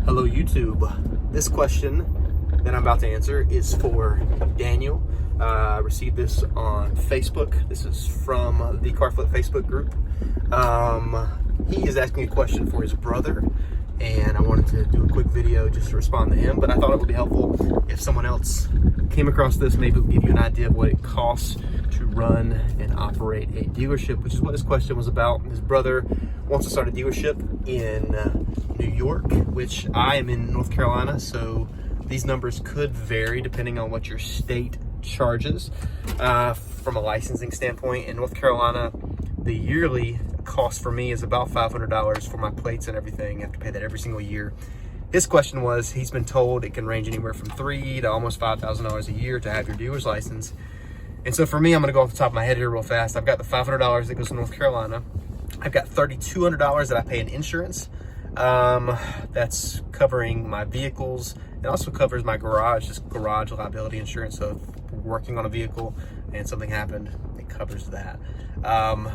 Hello YouTube. This question that I'm about to answer is for Daniel. I received this on Facebook. This is from the CarFlip Facebook group. He is asking a question for his brother, and I wanted to do a quick video just to respond to him, but I thought it would be helpful if someone else came across this. Maybe it would give you an idea of what it costs to run and operate a dealership, which is what his question was about. His brother wants to start a dealership in New York, which I am in North Carolina, so these numbers could vary depending on what your state charges from a licensing standpoint. In North Carolina, the yearly cost for me is about $500 for my plates and everything. I have to pay that every single year. His question was, he's been told it can range anywhere from $3,000 to almost $5,000 a year to have your dealer's license. And so for me, I'm gonna go off the top of my head here real fast. I've got the $500 that goes to North Carolina. I've got $3,200 that I pay in insurance. That's covering my vehicles. It also covers my garage, just garage liability insurance. So if we're working on a vehicle and something happened, it covers that.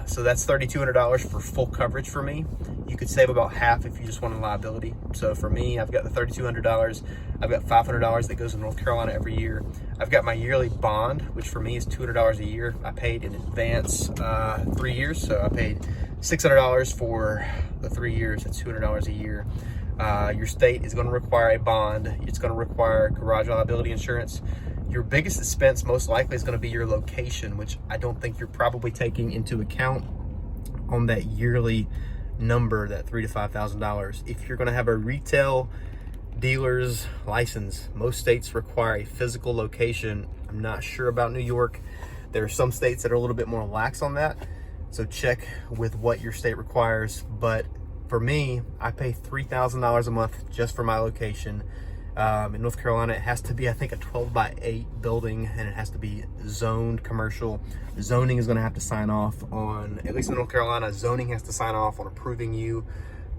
So that's $3,200 for full coverage for me. You could save about half if you just wanted liability. So for me, I've got the $3,200. I've got $500 that goes to North Carolina every year. I've got my yearly bond, which for me is $200 a year. I paid in advance 3 years, so I paid $600 for the 3 years. That's $200 a year. Your state is going to require a bond. It's going to require garage liability insurance. Your biggest expense most likely is going to be your location, which I don't think you're probably taking into account on that yearly number, that $3,000 to $5,000. If you're going to have a retail dealer's license, most states require a physical location. I'm not sure about New York. There are some states that are a little bit more lax on that, so check with what your state requires. But for me, I pay $3,000 a month just for my location. In North Carolina, it has to be, I think, a 12x8 building, and it has to be zoned commercial. Zoning is going to have to sign off on, at least in North Carolina, zoning has to sign off on approving you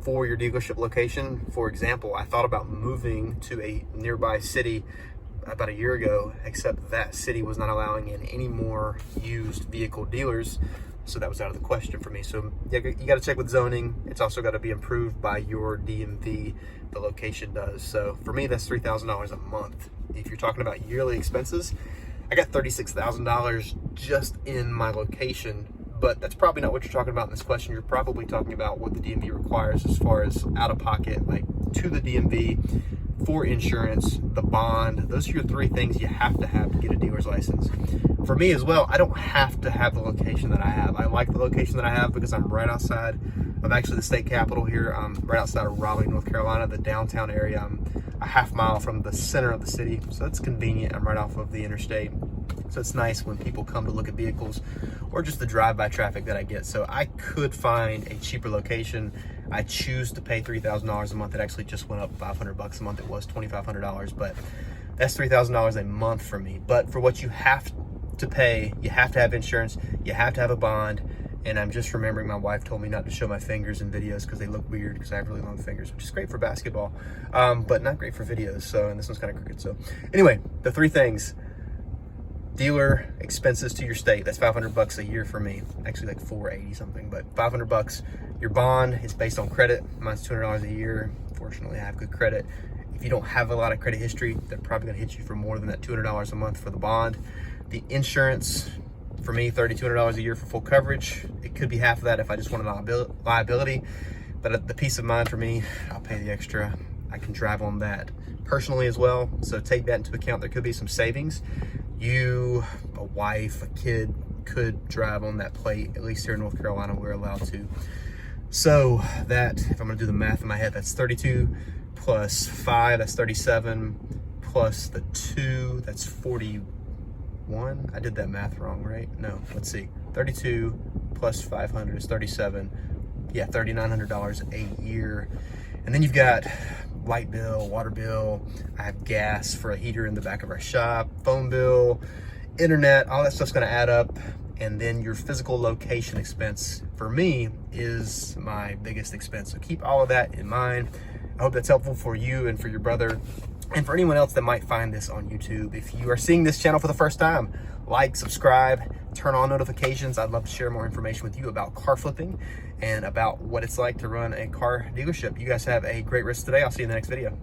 for your dealership location. For example, I thought about moving to a nearby city about a year ago, except that city was not allowing in any more used vehicle dealers. So that was out of the question for me. So yeah, you got to check with zoning. It's also got to be approved by your DMV. The location does. So for me, that's $3,000 a month. If you're talking about yearly expenses, I got $36,000 just in my location, but that's probably not what you're talking about in this question. You're probably talking about what the DMV requires as far as out of pocket, like to the DMV for insurance, the bond. Those are your three things you have to get a dealer's license. For me as well, I don't have to have the location that I have. I like the location that I have because I'm right outside of actually the state capital here. I'm right outside of Raleigh, North Carolina, the downtown area. I'm a half mile from the center of the city, so it's convenient. I'm right off of the interstate. So it's nice when people come to look at vehicles or just the drive-by traffic that I get. So I could find a cheaper location. I choose to pay $3,000 a month. It actually just went up $500 a month. It was $2,500, but that's $3,000 a month for me. But for what you have to pay, you have to have insurance, you have to have a bond. And I'm just remembering my wife told me not to show my fingers in videos because they look weird because I have really long fingers, which is great for basketball, but not great for videos. So, and this one's kind of crooked. So anyway, the three things: dealer expenses to your state, that's $500 a year for me. Actually like $480 something, but $500. Your bond is based on credit. Mine's $200 a year. Fortunately, I have good credit. If you don't have a lot of credit history, they're probably gonna hit you for more than that $200 a month for the bond. The insurance, for me, $3,200 a year for full coverage. It could be half of that if I just wanted liability, but the peace of mind for me, I'll pay the extra. I can drive on that personally as well, so take that into account. There could be some savings. You, a wife, a kid could drive on that plate. At least here in North Carolina, we're allowed to. So that, if I'm gonna do the math in my head, that's 32 plus 5, that's 37, plus the 2, that's 41. I did that math wrong, right? No, let's see. 32 plus 500 is 37. Yeah, $3,900 a year. And then you've got light bill, water bill. I have gas for a heater in the back of our shop, phone bill, internet, all that stuff's gonna add up. And then your physical location expense for me is my biggest expense. So keep all of that in mind. I hope that's helpful for you and for your brother. And for anyone else that might find this on YouTube, if you are seeing this channel for the first time, like, subscribe, turn on notifications. I'd love to share more information with you about car flipping and about what it's like to run a car dealership. You guys have a great rest of the day. I'll see you in the next video.